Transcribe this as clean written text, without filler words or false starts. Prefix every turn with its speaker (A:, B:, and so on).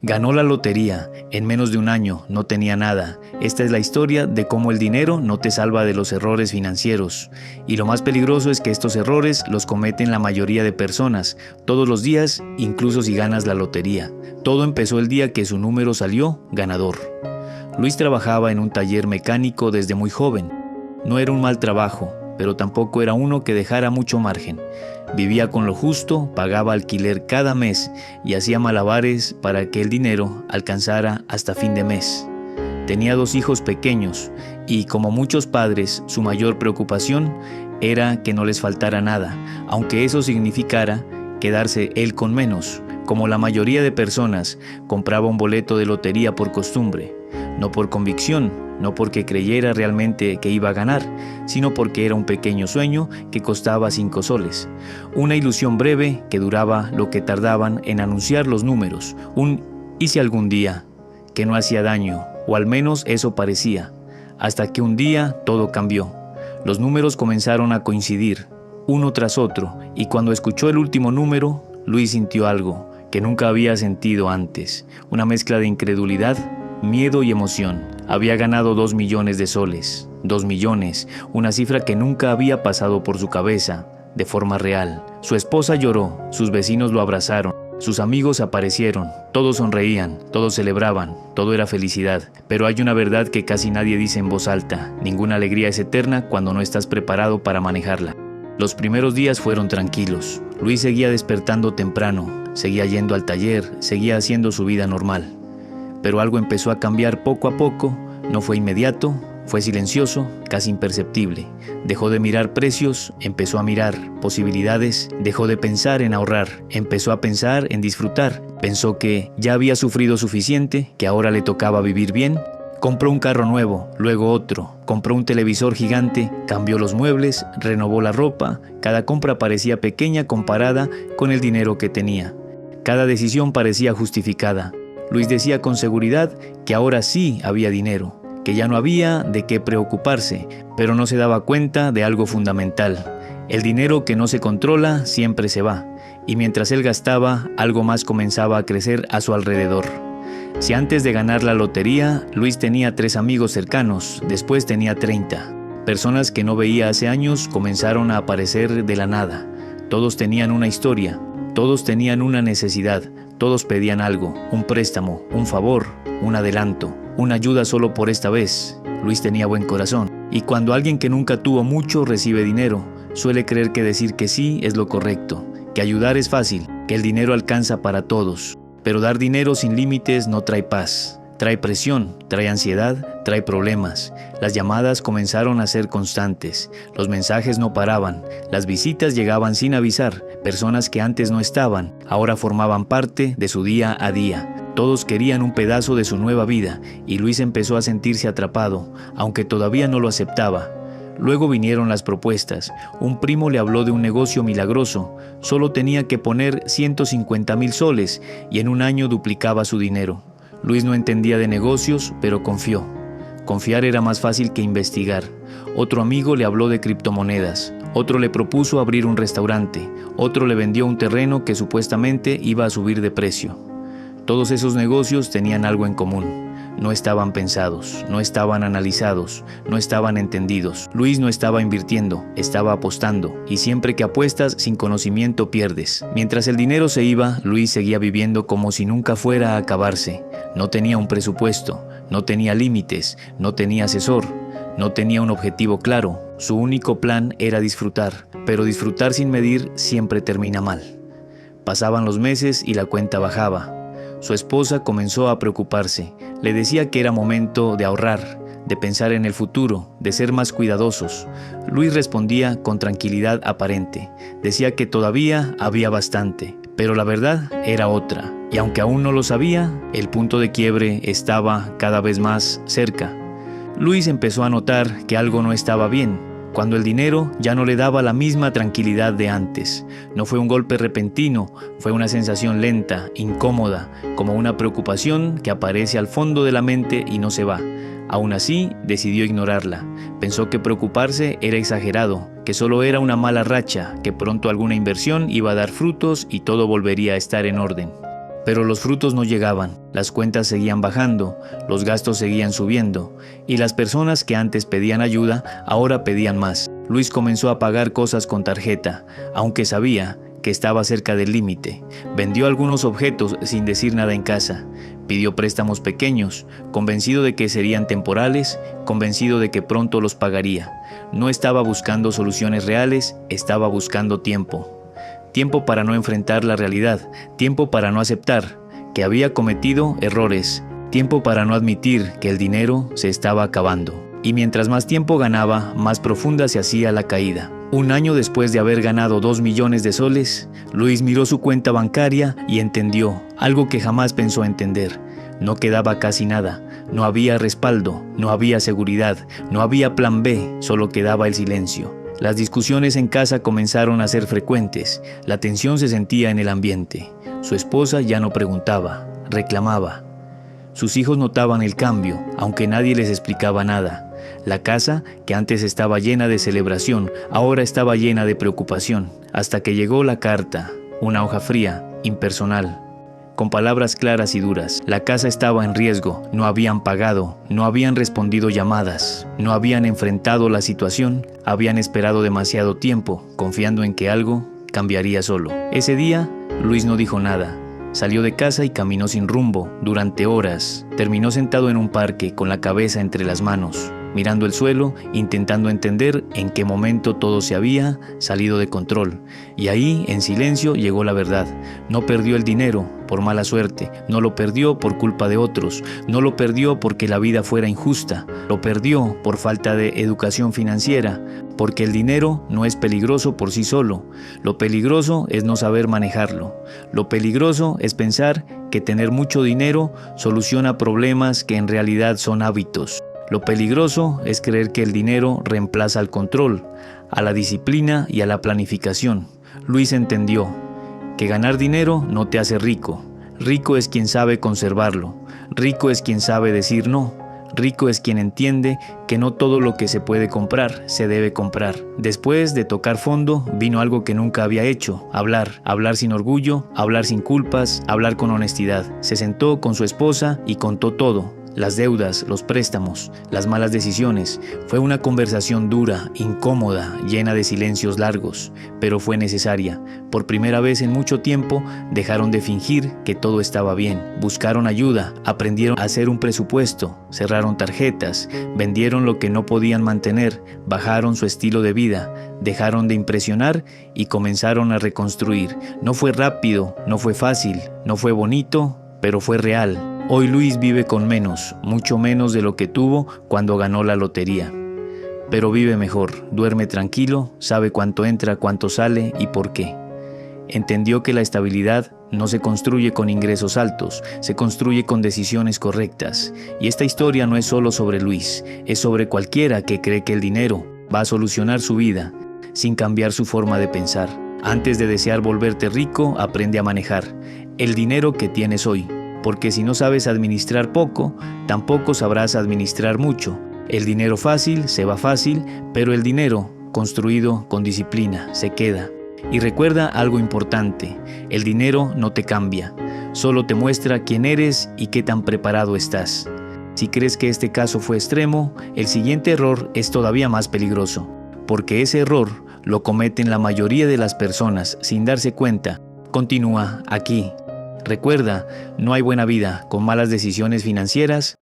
A: Ganó la lotería, en menos de un año, no tenía nada. Esta es la historia de cómo el dinero no te salva de los errores financieros. Y lo más peligroso es que estos errores los cometen la mayoría de personas, todos los días, incluso si ganas la lotería. Todo empezó el día que su número salió ganador. Luis trabajaba en un taller mecánico desde muy joven. No era un mal trabajo, pero tampoco era uno que dejara mucho margen. Vivía con lo justo, pagaba alquiler cada mes y hacía malabares para que el dinero alcanzara hasta fin de mes. Tenía 2 hijos pequeños y, como muchos padres, su mayor preocupación era que no les faltara nada, aunque eso significara quedarse él con menos. Como la mayoría de personas, compraba un boleto de lotería por costumbre, no por convicción, no porque creyera realmente que iba a ganar, sino porque era un pequeño sueño que costaba 5 soles. Una ilusión breve que duraba lo que tardaban en anunciar los números. Un «y si algún día», que no hacía daño, o al menos eso parecía. Hasta que un día todo cambió. Los números comenzaron a coincidir, uno tras otro, y cuando escuchó el último número, Luis sintió algo que nunca había sentido antes. Una mezcla de incredulidad, miedo y emoción. Había ganado 2 millones de soles. 2 millones, una cifra que nunca había pasado por su cabeza, de forma real. Su esposa lloró, sus vecinos lo abrazaron, sus amigos aparecieron, todos sonreían, todos celebraban, todo era felicidad. Pero hay una verdad que casi nadie dice en voz alta: ninguna alegría es eterna cuando no estás preparado para manejarla. Los primeros días fueron tranquilos. Luis seguía despertando temprano, seguía yendo al taller, seguía haciendo su vida normal. Pero algo empezó a cambiar poco a poco. No fue inmediato, fue silencioso, casi imperceptible. Dejó de mirar precios, empezó a mirar posibilidades. Dejó de pensar en ahorrar, empezó a pensar en disfrutar. Pensó que ya había sufrido suficiente, que ahora le tocaba vivir bien. Compró un carro nuevo, luego otro. Compró un televisor gigante, cambió los muebles, renovó la ropa. Cada compra parecía pequeña comparada con el dinero que tenía. Cada decisión parecía justificada. Luis decía con seguridad que ahora sí había dinero, que ya no había de qué preocuparse, pero no se daba cuenta de algo fundamental. El dinero que no se controla siempre se va, y mientras él gastaba, algo más comenzaba a crecer a su alrededor. Si antes de ganar la lotería, Luis tenía 3 amigos cercanos, después tenía 30. Personas que no veía hace años comenzaron a aparecer de la nada. Todos tenían una historia, todos tenían una necesidad, todos pedían algo, un préstamo, un favor, un adelanto, una ayuda solo por esta vez. Luis tenía buen corazón, y cuando alguien que nunca tuvo mucho recibe dinero, suele creer que decir que sí es lo correcto, que ayudar es fácil, que el dinero alcanza para todos. Pero dar dinero sin límites no trae paz, trae presión, trae ansiedad, trae problemas. Las llamadas comenzaron a ser constantes, los mensajes no paraban, las visitas llegaban sin avisar. Personas que antes no estaban, ahora formaban parte de su día a día. Todos querían un pedazo de su nueva vida, y Luis empezó a sentirse atrapado, aunque todavía no lo aceptaba. Luego vinieron las propuestas. Un primo le habló de un negocio milagroso. Solo tenía que poner 150,000 soles y en un año duplicaba su dinero. Luis no entendía de negocios, pero confió. Confiar era más fácil que investigar. Otro amigo le habló de criptomonedas. Otro le propuso abrir un restaurante. Otro le vendió un terreno que supuestamente iba a subir de precio. Todos esos negocios tenían algo en común. No estaban pensados, no estaban analizados, no estaban entendidos. Luis no estaba invirtiendo, estaba apostando, y siempre que apuestas sin conocimiento pierdes. Mientras el dinero se iba, Luis seguía viviendo como si nunca fuera a acabarse. No tenía un presupuesto, no tenía límites, no tenía asesor, no tenía un objetivo claro. Su único plan era disfrutar, pero disfrutar sin medir siempre termina mal. Pasaban los meses y la cuenta bajaba. Su esposa comenzó a preocuparse. Le decía que era momento de ahorrar, de pensar en el futuro, de ser más cuidadosos. Luis respondía con tranquilidad aparente. Decía que todavía había bastante, pero la verdad era otra. Y aunque aún no lo sabía, el punto de quiebre estaba cada vez más cerca. Luis empezó a notar que algo no estaba bien, cuando el dinero ya no le daba la misma tranquilidad de antes. No fue un golpe repentino, fue una sensación lenta, incómoda, como una preocupación que aparece al fondo de la mente y no se va. Aún así, decidió ignorarla. Pensó que preocuparse era exagerado, que solo era una mala racha, que pronto alguna inversión iba a dar frutos y todo volvería a estar en orden. Pero los frutos no llegaban, las cuentas seguían bajando, los gastos seguían subiendo, y las personas que antes pedían ayuda ahora pedían más. Luis comenzó a pagar cosas con tarjeta, aunque sabía que estaba cerca del límite. Vendió algunos objetos sin decir nada en casa. Pidió préstamos pequeños, convencido de que serían temporales, convencido de que pronto los pagaría. No estaba buscando soluciones reales, estaba buscando tiempo. Tiempo para no enfrentar la realidad, tiempo para no aceptar que había cometido errores, tiempo para no admitir que el dinero se estaba acabando. Y mientras más tiempo ganaba, más profunda se hacía la caída. Un año después de haber ganado 2 millones de soles, Luis miró su cuenta bancaria y entendió algo que jamás pensó entender. No quedaba casi nada, no había respaldo, no había seguridad, no había plan B, solo quedaba el silencio. Las discusiones en casa comenzaron a ser frecuentes, la tensión se sentía en el ambiente. Su esposa ya no preguntaba, reclamaba. Sus hijos notaban el cambio, aunque nadie les explicaba nada. La casa, que antes estaba llena de celebración, ahora estaba llena de preocupación, hasta que llegó la carta, una hoja fría, impersonal, con palabras claras y duras. La casa estaba en riesgo, no habían pagado, no habían respondido llamadas, no habían enfrentado la situación, habían esperado demasiado tiempo, confiando en que algo cambiaría solo. Ese día, Luis no dijo nada. Salió de casa y caminó sin rumbo durante horas. Terminó sentado en un parque con la cabeza entre las manos, mirando el suelo, intentando entender en qué momento todo se había salido de control. Y ahí, en silencio, llegó la verdad. No perdió el dinero por mala suerte, no lo perdió por culpa de otros, no lo perdió porque la vida fuera injusta, lo perdió por falta de educación financiera, porque el dinero no es peligroso por sí solo. Lo peligroso es no saber manejarlo. Lo peligroso es pensar que tener mucho dinero soluciona problemas que en realidad son hábitos. Lo peligroso es creer que el dinero reemplaza al control, a la disciplina y a la planificación. Luis entendió que ganar dinero no te hace rico. Rico es quien sabe conservarlo. Rico es quien sabe decir no. Rico es quien entiende que no todo lo que se puede comprar se debe comprar. Después de tocar fondo, vino algo que nunca había hecho: hablar. Hablar sin orgullo, hablar sin culpas, hablar con honestidad. Se sentó con su esposa y contó todo. Las deudas, los préstamos, las malas decisiones. Fue una conversación dura, incómoda, llena de silencios largos, pero fue necesaria. Por primera vez en mucho tiempo dejaron de fingir que todo estaba bien. Buscaron ayuda, aprendieron a hacer un presupuesto, cerraron tarjetas, vendieron lo que no podían mantener, bajaron su estilo de vida, dejaron de impresionar y comenzaron a reconstruir. No fue rápido, no fue fácil, no fue bonito, pero fue real. Hoy Luis vive con menos, mucho menos de lo que tuvo cuando ganó la lotería. Pero vive mejor, duerme tranquilo, sabe cuánto entra, cuánto sale y por qué. Entendió que la estabilidad no se construye con ingresos altos, se construye con decisiones correctas. Y esta historia no es solo sobre Luis, es sobre cualquiera que cree que el dinero va a solucionar su vida sin cambiar su forma de pensar. Antes de desear volverte rico, aprende a manejar el dinero que tienes hoy. Porque si no sabes administrar poco, tampoco sabrás administrar mucho. El dinero fácil se va fácil, pero el dinero construido con disciplina se queda. Y recuerda algo importante: el dinero no te cambia, solo te muestra quién eres y qué tan preparado estás. Si crees que este caso fue extremo, el siguiente error es todavía más peligroso, porque ese error lo cometen la mayoría de las personas sin darse cuenta. Continúa aquí. Recuerda, no hay buena vida con malas decisiones financieras